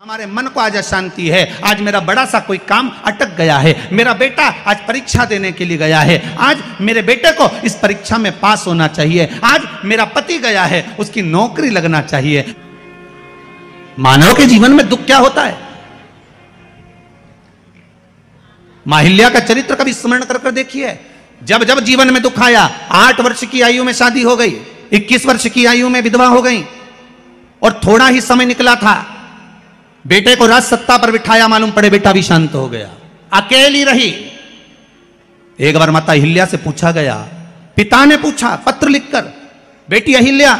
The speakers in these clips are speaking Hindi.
हमारे मन को आज अशांति है। आज मेरा बड़ा सा कोई काम अटक गया है। मेरा बेटा आज परीक्षा देने के लिए गया है। आज मेरे बेटे को इस परीक्षा में पास होना चाहिए। आज मेरा पति गया है, उसकी नौकरी लगना चाहिए। मानव के जीवन में दुख क्या होता है? माहिल्या का चरित्र कभी स्मरण कर देखिए। जब जब जीवन में दुख आया, 8 वर्ष की आयु में शादी हो गई, 21 वर्ष की आयु में विधवा हो गई और थोड़ा ही समय निकला था, बेटे को राज सत्ता पर बिठाया, मालूम पड़े बेटा भी शांत हो गया, अकेली रही। एक बार माता अहिल्या से पूछा गया, पिता ने पूछा पत्र लिखकर, बेटी अहिल्या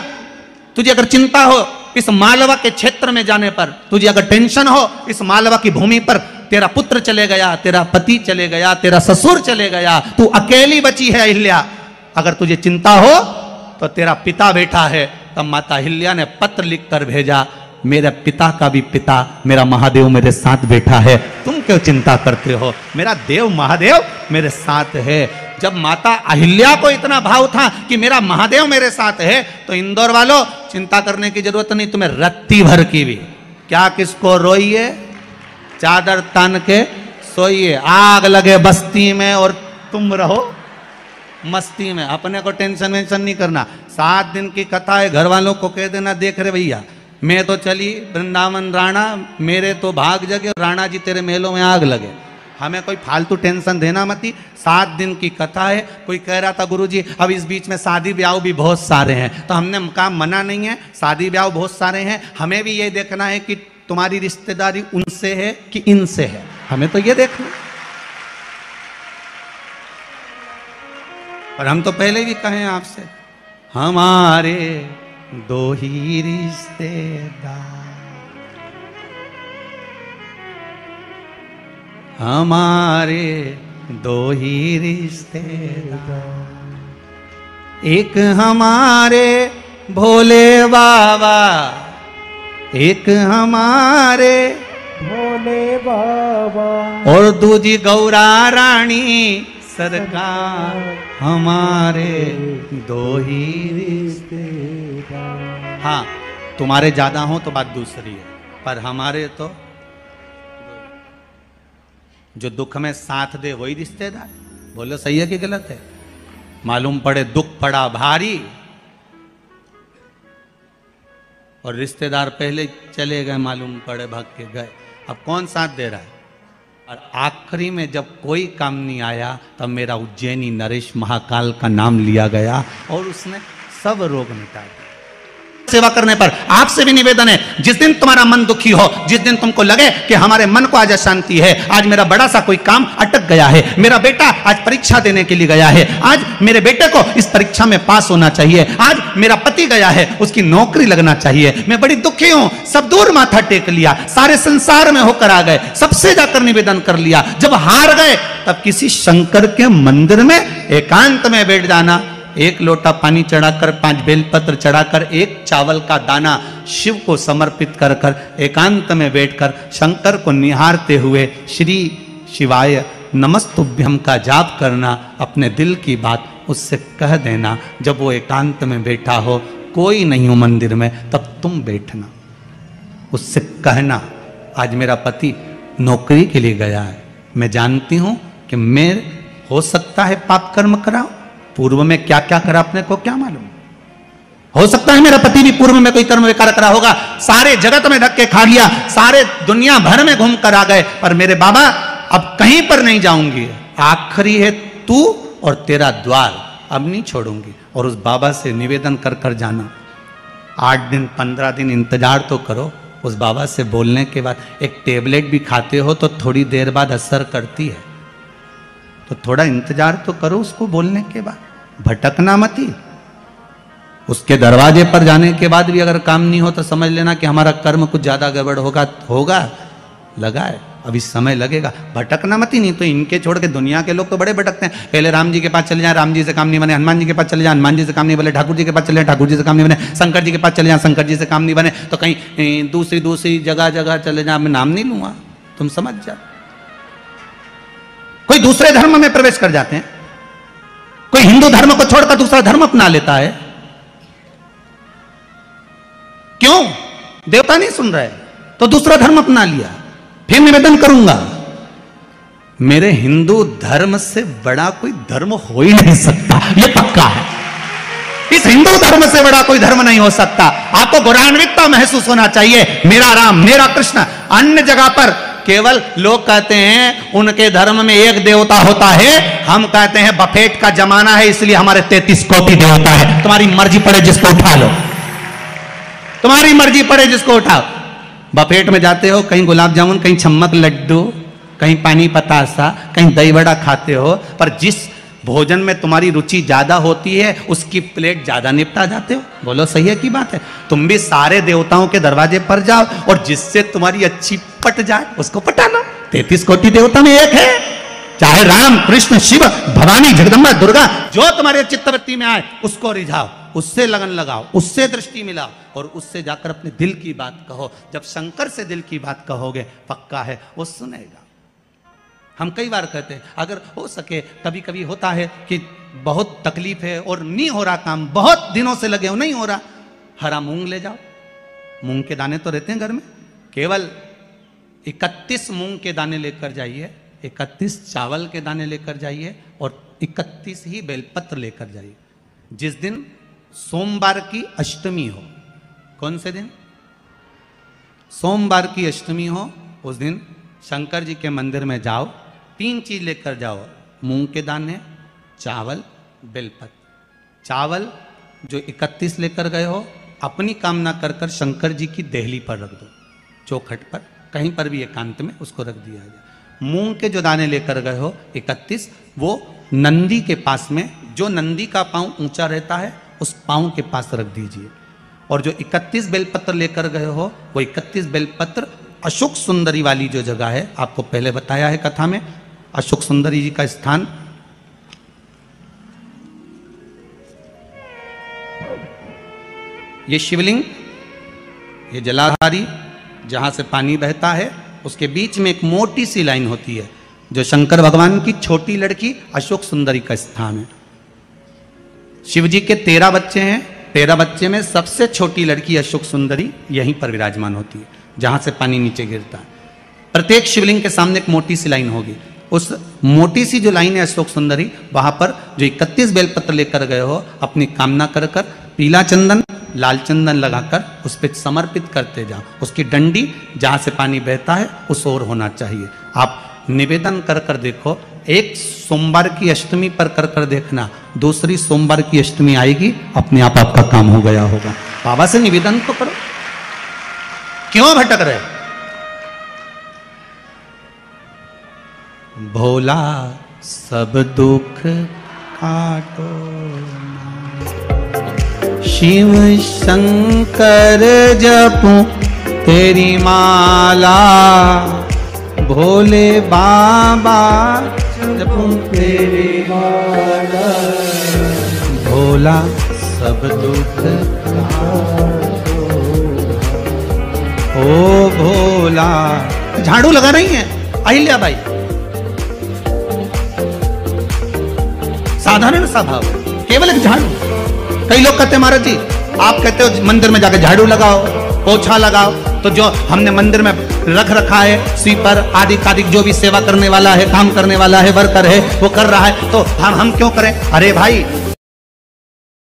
तुझे अगर चिंता हो इस मालवा के क्षेत्र में जाने पर, तुझे अगर टेंशन हो इस मालवा की भूमि पर, तेरा पुत्र चले गया, तेरा पति चले गया, तेरा ससुर चले गया, तू अकेली बची है अहिल्या, अगर तुझे चिंता हो तो तेरा पिता बैठा है। तब माता अहिल्या ने पत्र लिखकर भेजा, मेरे पिता का भी पिता मेरा महादेव मेरे साथ बैठा है, तुम क्यों चिंता करते हो, मेरा देव महादेव मेरे साथ है। जब माता अहिल्या को इतना भाव था कि मेरा महादेव मेरे साथ है, तो इंदौर वालों चिंता करने की जरूरत नहीं, तुम्हें रत्ती भर की भी क्या किसको रोइए, चादर तान के सोइए, आग लगे बस्ती में और तुम रहो मस्ती में। अपने को टेंशन वेंशन नहीं करना। 7 दिन की कथा है, घर वालों को कह देना, देख रहे भैया मैं तो चली वृंदावन राणा, मेरे तो भाग जगे, राणा जी तेरे मेलों में आग लगे। हमें कोई फालतू टेंशन देना मती। 7 दिन की कथा है। कोई कह रहा था गुरुजी अब इस बीच में शादी ब्याह भी बहुत सारे हैं, तो हमने कहा मना नहीं है, शादी ब्याह बहुत सारे हैं, हमें भी ये देखना है कि तुम्हारी रिश्तेदारी उनसे है कि इनसे है, हमें तो ये देखना। और हम तो पहले भी कहे आपसे, हमारे 2 ही रिश्तेदार, हमारे 2 ही रिश्तेदार, एक हमारे भोले बाबा, एक हमारे भोले बाबा, और दूजी गौरा रानी सरकार, हमारे 2 ही रिश्तेदार। हाँ तुम्हारे ज्यादा हो तो बात दूसरी है, पर हमारे तो जो दुख में साथ दे वही रिश्तेदार। बोलो सही है कि गलत है? मालूम पड़े दुख पड़ा भारी और रिश्तेदार पहले चले गए, मालूम पड़े भाग के गए, अब कौन साथ दे रहा है? और आखिरी में जब कोई काम नहीं आया, तब मेरा उज्जैनी नरेश महाकाल का नाम लिया गया और उसने सब रोग मिटा दिया। सेवा करने पर आपसे भी निवेदन है, जिस दिन तुम्हारा मन दुखी हो, जिस दिन तुमको लगे कि हमारे मन को आज अशांति है, आज मेरा बड़ा सा कोई काम अटक गया है, मेरा बेटा आज परीक्षा देने के लिए गया है, आज मेरे बेटे को इस परीक्षा में पास होना चाहिए, आज मेरा पति गया है, उसकी नौकरी लगना चाहिए, मैं बड़ी दुखी हूं, सब दूर माथा टेक लिया, सारे संसार में होकर आ गए, सबसे जाकर निवेदन कर लिया, जब हार गए तब किसी शंकर के मंदिर में एकांत में बैठ जाना, 1 लोटा पानी चढ़ाकर, 5 बेलपत्र चढ़ाकर, 1 चावल का दाना शिव को समर्पित कर कर एकांत में बैठकर शंकर को निहारते हुए श्री शिवाय नमस्तुभ्यम का जाप करना, अपने दिल की बात उससे कह देना। जब वो एकांत में बैठा हो, कोई नहीं हो मंदिर में, तब तुम बैठना, उससे कहना आज मेरा पति नौकरी के लिए गया है, मैं जानती हूं कि मैं हो सकता है पाप कर्म कराओ, पूर्व में क्या क्या करा अपने को क्या मालूम, हो सकता है मेरा पति भी पूर्व में कोई कर्म विकार करा होगा, सारे जगत में धक्के खा लिया, सारे दुनिया भर में घूम कर आ गए, पर मेरे बाबा अब कहीं पर नहीं जाऊंगी, आखिरी है तू और तेरा द्वार, अब नहीं छोड़ूंगी। और उस बाबा से निवेदन कर कर जाना। 8 दिन 15 दिन इंतजार तो करो, उस बाबा से बोलने के बाद एक टेबलेट भी खाते हो तो थोड़ी देर बाद असर करती है, तो थोड़ा इंतजार तो करो उसको बोलने के बाद, भटकना मती। उसके दरवाजे पर जाने के बाद भी अगर काम नहीं हो तो समझ लेना कि हमारा कर्म कुछ ज्यादा गड़बड़ होगा लगा है, अभी समय लगेगा, भटकना मती। नहीं तो इनके छोड़ के दुनिया के लोग तो बड़े भटकते हैं, पहले राम जी के पास चले जाए, राम जी से काम नहीं बने, हनुमान जी के पास चले जाए, हनुमान जी से काम नहीं बने, ठाकुर जी के पास चले जाए, ठाकुर जी से काम नहीं बने, शंकर जी के पास चले जाए, शंकर जी से काम नहीं बने, तो कहीं दूसरी जगह चले जाए, मैं नाम नहीं लूंगा, तुम समझ जाओ। कोई दूसरे धर्म में प्रवेश कर जाते हैं, कोई हिंदू धर्म को छोड़कर दूसरा धर्म अपना लेता है। क्यों? देवता नहीं सुन रहे, तो दूसरा धर्म अपना लिया, फिर निवेदन करूंगा। मेरे हिंदू धर्म से बड़ा कोई धर्म हो ही नहीं सकता, ये पक्का है। इस हिंदू धर्म से बड़ा कोई धर्म नहीं हो सकता। आपको गौरवान्वितता महसूस होना चाहिए, मेरा राम, मेरा कृष्ण। अन्य जगह पर केवल लोग कहते हैं उनके धर्म में एक देवता होता है, हम कहते हैं बफेट का जमाना है इसलिए हमारे 33 कोटि देवता है। तुम्हारी मर्जी पड़े जिसको उठा लो, तुम्हारी मर्जी पड़े जिसको उठाओ। बफेट में जाते हो, कहीं गुलाब जामुन, कहीं छम्मक लड्डू, कहीं पानी पतासा, कहीं दही बड़ा खाते हो, पर जिस भोजन में तुम्हारी रुचि ज्यादा होती है उसकी प्लेट ज्यादा निपटा जाते हो। बोलो सही है की बात है? तुम भी सारे देवताओं के दरवाजे पर जाओ और जिससे तुम्हारी अच्छी पट जाए उसको पटा लो। 33 कोटि देवता में एक है, चाहे राम, कृष्ण, शिव, भवानी, जगदम्बा, दुर्गा, जो तुम्हारे चित्तवृत्ति में आए उसको रिझाओ, उससे लगन लगाओ, उससे दृष्टि मिलाओ और उससे जाकर अपने दिल की बात कहो। जब शंकर से दिल की बात कहोगे पक्का है वो सुनेगा। हम कई बार कहते हैं अगर हो सके, कभी कभी होता है कि बहुत तकलीफ है और नहीं हो रहा काम, बहुत दिनों से लगे हो नहीं हो रहा, हरा मूंग ले जाओ। मूंग के दाने तो रहते हैं घर में, केवल 31 मूंग के दाने लेकर जाइए, 31 चावल के दाने लेकर जाइए और 31 ही बेलपत्र लेकर जाइए। जिस दिन सोमवार की अष्टमी हो, कौन से दिन? सोमवार की अष्टमी हो, उस दिन शंकर जी के मंदिर में जाओ, 3 चीज लेकर जाओ, मूंग के दाने, चावल, बेलपत्र। चावल जो 31 लेकर गए हो अपनी कामना कर कर शंकर जी की देहली पर रख दो, चौखट पर, कहीं पर भी एकांत में उसको रख दिया जाए। मूंग के जो दाने लेकर गए हो 31, वो नंदी के पास में, जो नंदी का पांव ऊंचा रहता है उस पांव के पास रख दीजिए। और जो 31 बेलपत्र लेकर गए हो वो 31 बेलपत्र अशोक सुंदरी वाली जो जगह है, आपको पहले बताया है कथा में, अशोक सुंदरी जी का स्थान ये शिवलिंग, ये जलाधारी जहां से पानी बहता है, उसके बीच में एक मोटी सी लाइन होती है जो शंकर भगवान की छोटी लड़की अशोक सुंदरी का स्थान है। शिव जी के 13 बच्चे हैं, 13 बच्चे में सबसे छोटी लड़की अशोक सुंदरी यहीं पर विराजमान होती है जहां से पानी नीचे गिरता है। प्रत्येक शिवलिंग के सामने एक मोटी सी लाइन होगी, उस मोटी सी जो लाइन है अशोक सुंदरी, वहां पर जो 31 बेलपत्र लेकर गए हो अपनी कामना कर कर पीला चंदन, लाल चंदन लगाकर उस पर समर्पित करते जाओ। उसकी डंडी जहां से पानी बहता है उस ओर होना चाहिए। आप निवेदन कर कर देखो, एक सोमवार की अष्टमी पर कर कर देखना, दूसरी सोमवार की अष्टमी आएगी, अपने आप आपका काम हो गया होगा। बाबा से निवेदन तो करो, क्यों भटक रहे? भोला सब दुख काटो, शिव शंकर जपूं तेरी माला, भोले बाबा जपूं तेरी माला, भोला सब दुख काटो, ओ भोला। झाड़ू लगा रही है अहिल्या बाई, साधारण सा भाव, केवल एक झाड़ू। कई लोग कहते हैं महाराज जी आप कहते हो मंदिर में जाकर झाड़ू लगाओ, पोछा लगाओ, तो जो हमने मंदिर में रख रखा है स्वीपर आदि कादिक, जो भी सेवा करने वाला है, काम करने वाला है, वर्कर है, वो कर रहा है, तो हम क्यों करें? अरे भाई